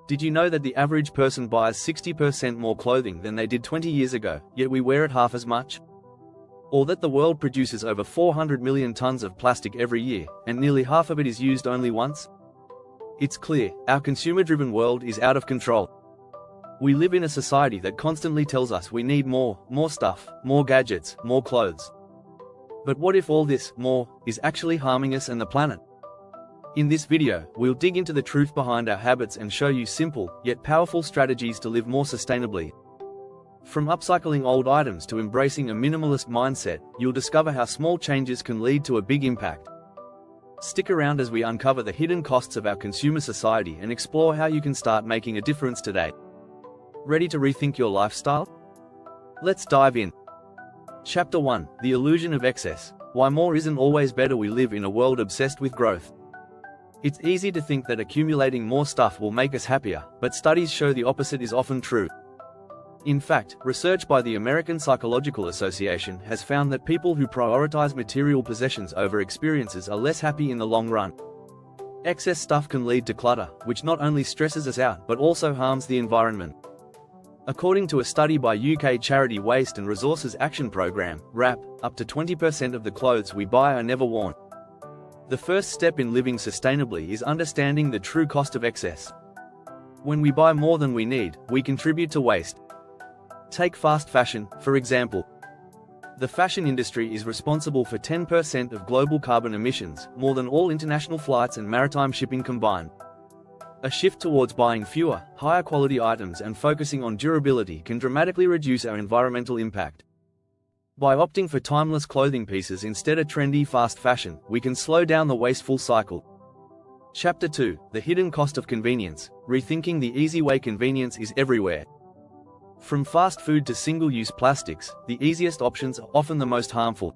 Did you know that the average person buys 60% more clothing than they did 20 years ago, yet we wear it half as much? Or that the world produces over 400 million tons of plastic every year, and nearly half of it is used only once? It's clear, our consumer-driven world is out of control. We live in a society that constantly tells us we need more stuff, more gadgets, more clothes. But what if all this, more, is actually harming us and the planet? In this video, we'll dig into the truth behind our habits and show you simple, yet powerful strategies to live more sustainably. From upcycling old items to embracing a minimalist mindset, you'll discover how small changes can lead to a big impact. Stick around as we uncover the hidden costs of our consumer society and explore how you can start making a difference today. Ready to rethink your lifestyle? Let's dive in. Chapter 1: The Illusion of Excess. Why more isn't always better. We live in a world obsessed with growth. It's easy to think that accumulating more stuff will make us happier, but studies show the opposite is often true. In fact, research by the American Psychological Association has found that people who prioritize material possessions over experiences are less happy in the long run. Excess stuff can lead to clutter, which not only stresses us out but also harms the environment. According to a study by UK charity Waste and Resources Action Programme, WRAP, up to 20% of the clothes we buy are never worn. The first step in living sustainably is understanding the true cost of excess. When we buy more than we need, we contribute to waste. Take fast fashion, for example. The fashion industry is responsible for 10% of global carbon emissions, more than all international flights and maritime shipping combined. A shift towards buying fewer, higher quality items and focusing on durability can dramatically reduce our environmental impact. By opting for timeless clothing pieces instead of trendy fast fashion, we can slow down the wasteful cycle. Chapter 2: The Hidden Cost of Convenience. Rethinking the easy way. Convenience is everywhere. From fast food to single-use plastics, the easiest options are often the most harmful.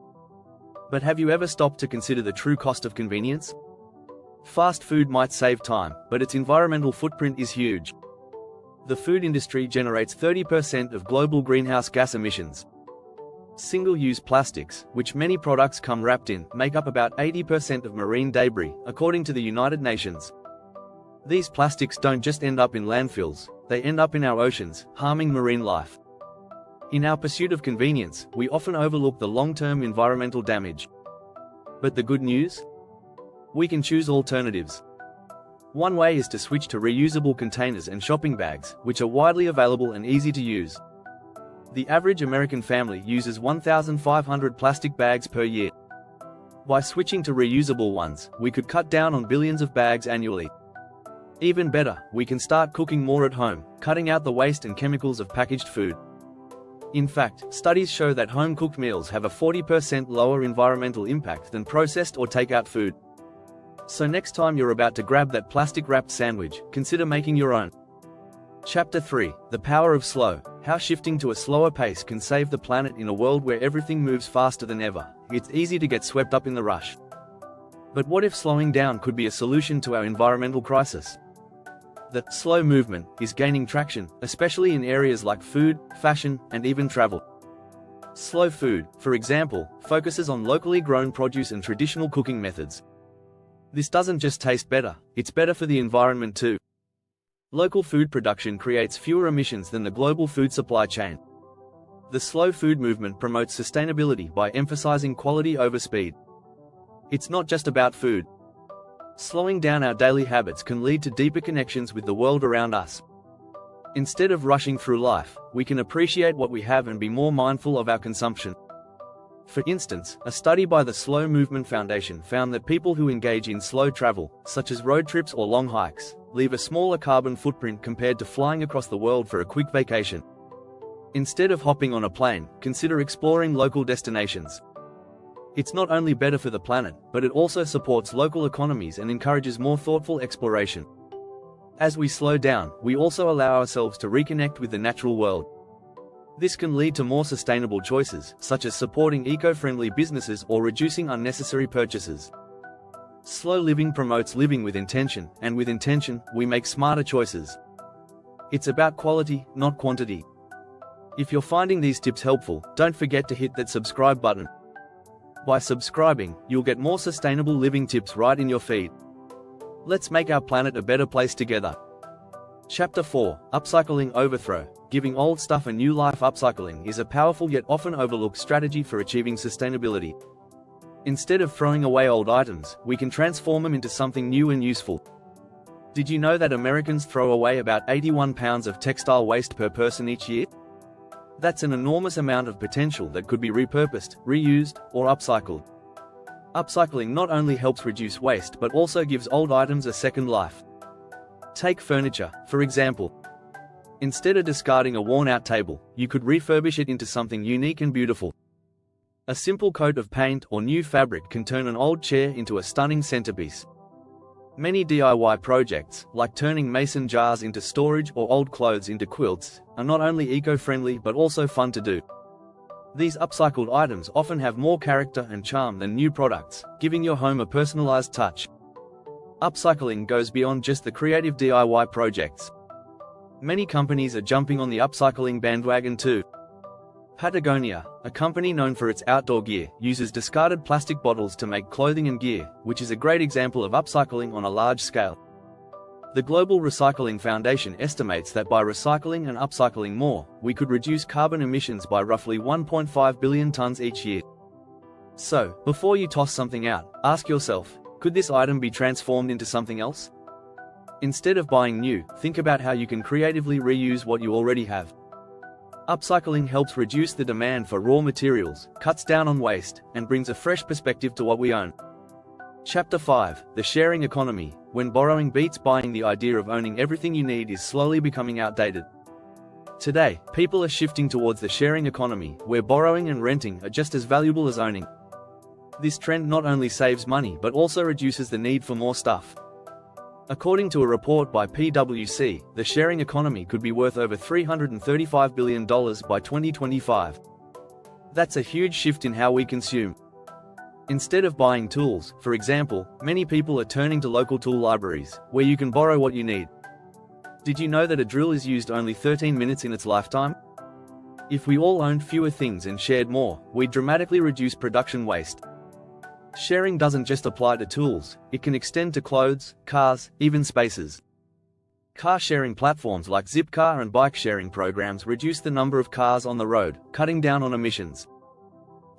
But have you ever stopped to consider the true cost of convenience? Fast food might save time, but its environmental footprint is huge. The food industry generates 30% of global greenhouse gas emissions. Single-use plastics, which many products come wrapped in, make up about 80% of marine debris, according to the United Nations. These plastics don't just end up in landfills, they end up in our oceans, harming marine life. In our pursuit of convenience, we often overlook the long-term environmental damage. But the good news? We can choose alternatives. One way is to switch to reusable containers and shopping bags, which are widely available and easy to use. The average American family uses 1,500 plastic bags per year. By switching to reusable ones, we could cut down on billions of bags annually. Even better, we can start cooking more at home, cutting out the waste and chemicals of packaged food. In fact, studies show that home-cooked meals have a 40% lower environmental impact than processed or takeout food. So next time you're about to grab that plastic-wrapped sandwich, consider making your own. Chapter 3: The Power of Slow. How shifting to a slower pace can save the planet. In a world where everything moves faster than ever, it's easy to get swept up in the rush. But what if slowing down could be a solution to our environmental crisis? The slow movement is gaining traction, especially in areas like food, fashion, and even travel. Slow food, for example, focuses on locally grown produce and traditional cooking methods. This doesn't just taste better, it's better for the environment too. Local food production creates fewer emissions than the global food supply chain. The slow food movement promotes sustainability by emphasizing quality over speed. It's not just about food. Slowing down our daily habits can lead to deeper connections with the world around us. Instead of rushing through life, we can appreciate what we have and be more mindful of our consumption. For instance, a study by the Slow Movement Foundation found that people who engage in slow travel, such as road trips or long hikes, leave a smaller carbon footprint compared to flying across the world for a quick vacation. Instead of hopping on a plane, consider exploring local destinations. It's not only better for the planet, but it also supports local economies and encourages more thoughtful exploration. As we slow down, we also allow ourselves to reconnect with the natural world. This can lead to more sustainable choices, such as supporting eco-friendly businesses or reducing unnecessary purchases. Slow living promotes living with intention, and with intention, we make smarter choices. It's about quality, not quantity. If you're finding these tips helpful, don't forget to hit that subscribe button. By subscribing, you'll get more sustainable living tips right in your feed. Let's make our planet a better place together. Chapter 4. Upcycling Overthrow. Giving old stuff a new life. Upcycling is a powerful yet often overlooked strategy for achieving sustainability. Instead of throwing away old items, we can transform them into something new and useful. Did you know that Americans throw away about 81 pounds of textile waste per person each year? That's an enormous amount of potential that could be repurposed, reused, or upcycled. Upcycling not only helps reduce waste but also gives old items a second life. Take furniture, for example. Instead of discarding a worn-out table, you could refurbish it into something unique and beautiful. A simple coat of paint or new fabric can turn an old chair into a stunning centerpiece. Many DIY projects, like turning mason jars into storage or old clothes into quilts, are not only eco-friendly but also fun to do. These upcycled items often have more character and charm than new products, giving your home a personalized touch. Upcycling goes beyond just the creative DIY projects. Many companies are jumping on the upcycling bandwagon too. Patagonia, a company known for its outdoor gear, uses discarded plastic bottles to make clothing and gear, which is a great example of upcycling on a large scale. The Global Recycling Foundation estimates that by recycling and upcycling more, we could reduce carbon emissions by roughly 1.5 billion tons each year. So, before you toss something out, ask yourself, could this item be transformed into something else? Instead of buying new, think about how you can creatively reuse what you already have. Upcycling helps reduce the demand for raw materials, cuts down on waste, and brings a fresh perspective to what we own. Chapter 5. The Sharing Economy. When borrowing beats buying, the idea of owning everything you need is slowly becoming outdated. Today, people are shifting towards the sharing economy, where borrowing and renting are just as valuable as owning. This trend not only saves money but also reduces the need for more stuff. According to a report by PwC, the sharing economy could be worth over $335 billion by 2025. That's a huge shift in how we consume. Instead of buying tools, for example, many people are turning to local tool libraries, where you can borrow what you need. Did you know that a drill is used only 13 minutes in its lifetime? If we all owned fewer things and shared more, we'd dramatically reduce production waste. Sharing doesn't just apply to tools, it can extend to clothes, cars, even spaces. Car sharing platforms like Zipcar and bike sharing programs reduce the number of cars on the road, cutting down on emissions.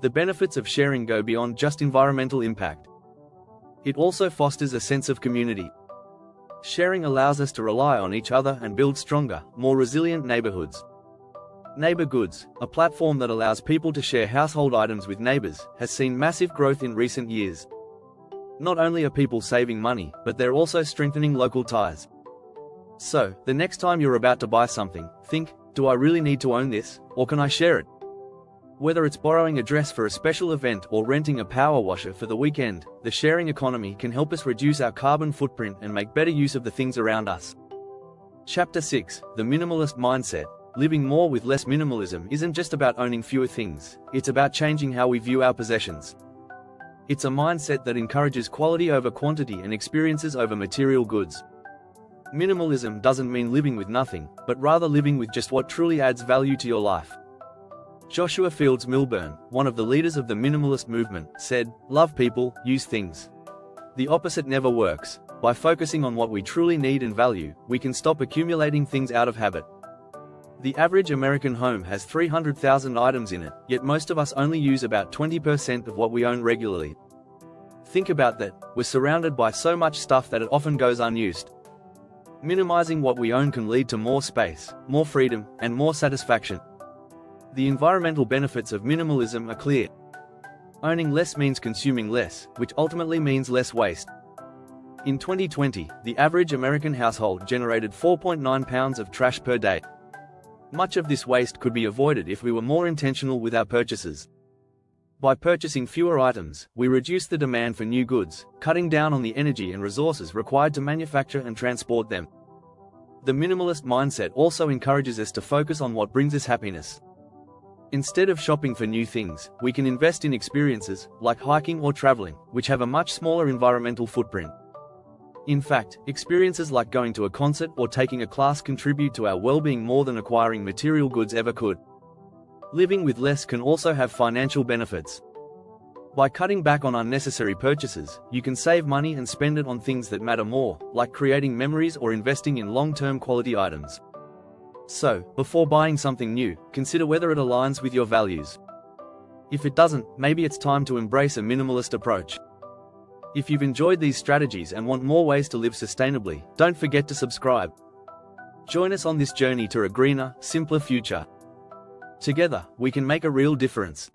The benefits of sharing go beyond just environmental impact. It also fosters a sense of community. Sharing allows us to rely on each other and build stronger, more resilient neighborhoods. Neighbor Goods, a platform that allows people to share household items with neighbors, has seen massive growth in recent years. Not only are people saving money, but they're also strengthening local ties. So, the next time you're about to buy something, think, do I really need to own this, or can I share it? Whether it's borrowing a dress for a special event or renting a power washer for the weekend, the sharing economy can help us reduce our carbon footprint and make better use of the things around us. Chapter 6. The Minimalist Mindset. Living more with less. Minimalism isn't just about owning fewer things, it's about changing how we view our possessions. It's a mindset that encourages quality over quantity and experiences over material goods. Minimalism doesn't mean living with nothing, but rather living with just what truly adds value to your life. Joshua Fields Millburn, one of the leaders of the minimalist movement, said, "Love people, use things. The opposite never works. By focusing on what we truly need and value, we can stop accumulating things out of habit." The average American home has 300,000 items in it, yet most of us only use about 20% of what we own regularly. Think about that, we're surrounded by so much stuff that it often goes unused. Minimizing what we own can lead to more space, more freedom, and more satisfaction. The environmental benefits of minimalism are clear. Owning less means consuming less, which ultimately means less waste. In 2020, the average American household generated 4.9 pounds of trash per day. Much of this waste could be avoided if we were more intentional with our purchases. By purchasing fewer items, we reduce the demand for new goods, cutting down on the energy and resources required to manufacture and transport them. The minimalist mindset also encourages us to focus on what brings us happiness. Instead of shopping for new things, we can invest in experiences, like hiking or traveling, which have a much smaller environmental footprint. In fact, experiences like going to a concert or taking a class contribute to our well-being more than acquiring material goods ever could. Living with less can also have financial benefits. By cutting back on unnecessary purchases, you can save money and spend it on things that matter more, like creating memories or investing in long-term quality items. So, before buying something new, consider whether it aligns with your values. If it doesn't, maybe it's time to embrace a minimalist approach. If you've enjoyed these strategies and want more ways to live sustainably, don't forget to subscribe. Join us on this journey to a greener, simpler future. Together, we can make a real difference.